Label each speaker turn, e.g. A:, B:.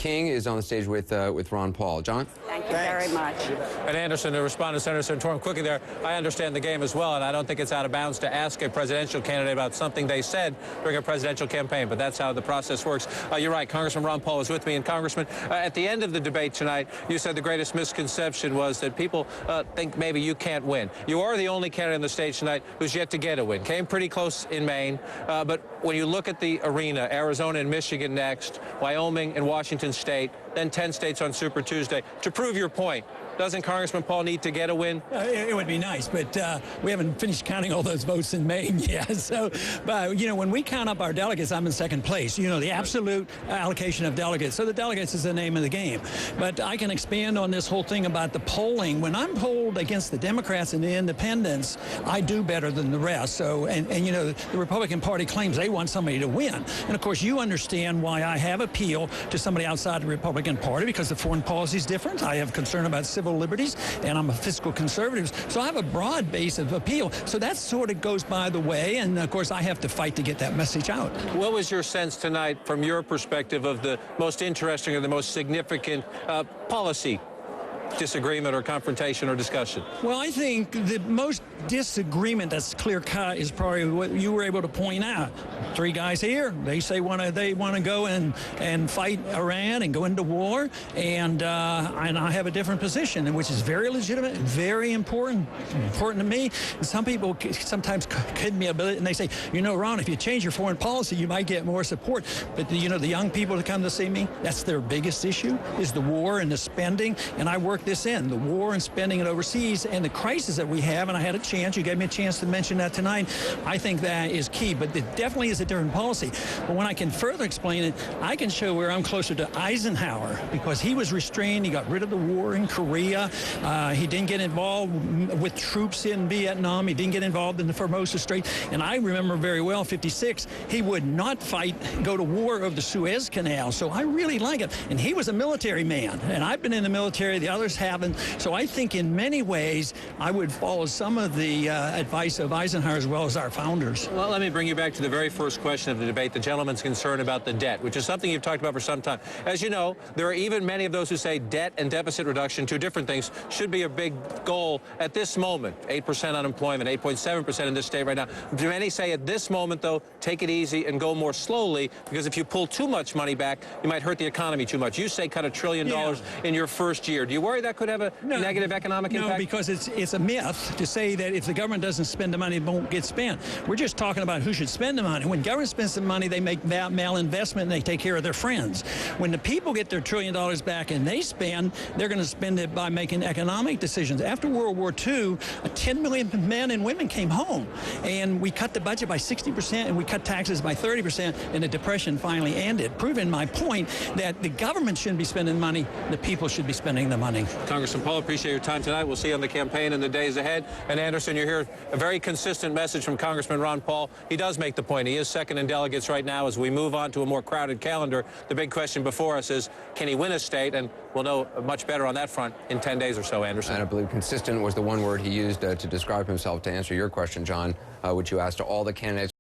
A: King is on the stage with Ron Paul. John?
B: Thank you very much.
C: And Anderson, to respond to Senator Santorum quickly there, I understand the game as well, and I don't think it's out of bounds to ask a presidential candidate about something they said during a presidential campaign, but that's how the process works. You're right, Congressman Ron Paul is with me. And Congressman, at the end of the debate tonight, you said the greatest misconception was that people think maybe you can't win. You are the only candidate on the stage tonight who's yet to get a win. Came pretty close in Maine, but when you look at the arena, Arizona and Michigan next, Wyoming and Washington State, then 10 states on Super Tuesday. To prove your point, doesn't Congressman Paul need to get a win?
D: It would be nice, but we haven't finished counting all those votes in Maine yet. So, but, you know, when we count up our delegates, I'm in second place. You know, the absolute allocation of delegates. So the delegates is the name of the game. But I can expand on this whole thing about the polling. When I'm polled against the Democrats and the independents, I do better than the rest. So, and you know, the Republican Party claims they want somebody to win. And, of course, you understand why I have appeal to somebody outside the Republican Party, because the foreign policy is different. I have concern about civil liberties, and I'm a fiscal conservative. So I have a broad base of appeal. So that sort of goes by the way, and of course I have to fight to get that message out.
C: What was your sense tonight from your perspective of the most interesting or the most significant policy disagreement or confrontation or discussion?
D: Well, I think the most disagreement that's clear-cut is probably what you were able to point out. Three guys here, they say they want to go and fight Iran and go into war, and I have a different position, which is very legitimate, very important to me. And some people sometimes kid me a bit, and they say, you know, Ron, if you change your foreign policy, you might get more support. But you know, the young people that come to see me, that's their biggest issue, is the war and the spending, and I work this in, the war and spending it overseas and the crisis that we have, and I had a chance, you gave me a chance to mention that tonight. I think that is key, but it definitely is a different policy. But when I can further explain it, I can show where I'm closer to Eisenhower, because he was restrained, he got rid of the war in Korea, he didn't get involved with troops in Vietnam, he didn't get involved in the Formosa Strait, and I remember very well, 56, he would not go to war over the Suez Canal, so I really like it. And he was a military man, and I've been in the military, the others haven't, so I think in many ways I would follow some of the advice of Eisenhower as well as our founders.
C: Well, let me bring you back to the very first question of the debate, the gentleman's concern about the debt, which is something you've talked about for some time. As you know, there are even many of those who say debt and deficit reduction, two different things, should be a big goal at this moment. 8% unemployment, 8.7% in this state right now. Many say at this moment, though, take it easy and go more slowly, because if you pull too much money back, you might hurt the economy too much. You say cut $1 trillion in your first year. Do you worry that could have a negative economic impact?
D: No, because it's a myth to say that if the government doesn't spend the money, it won't get spent. We're just talking about who should spend the money. When government spends the money, they make malinvestment and they take care of their friends. When the people get their $1 trillion back and they spend, they're going to spend it by making economic decisions. After World War II, 10 million men and women came home, and we cut the budget by 60% and we cut taxes by 30%, and the Depression finally ended, proving my point that the government shouldn't be spending money, the people should be spending the money.
C: Congressman Paul, appreciate your time tonight. We'll see you on the campaign in the days ahead. And Anderson, you hear a very consistent message from Congressman Ron Paul. He does make the point. He is second in delegates right now. As we move on to a more crowded calendar, the big question before us is, can he win a state? And we'll know much better on that front in 10 days or so, Anderson.
A: And I believe consistent was the one word he used to describe himself to answer your question, John, which you asked to all the candidates.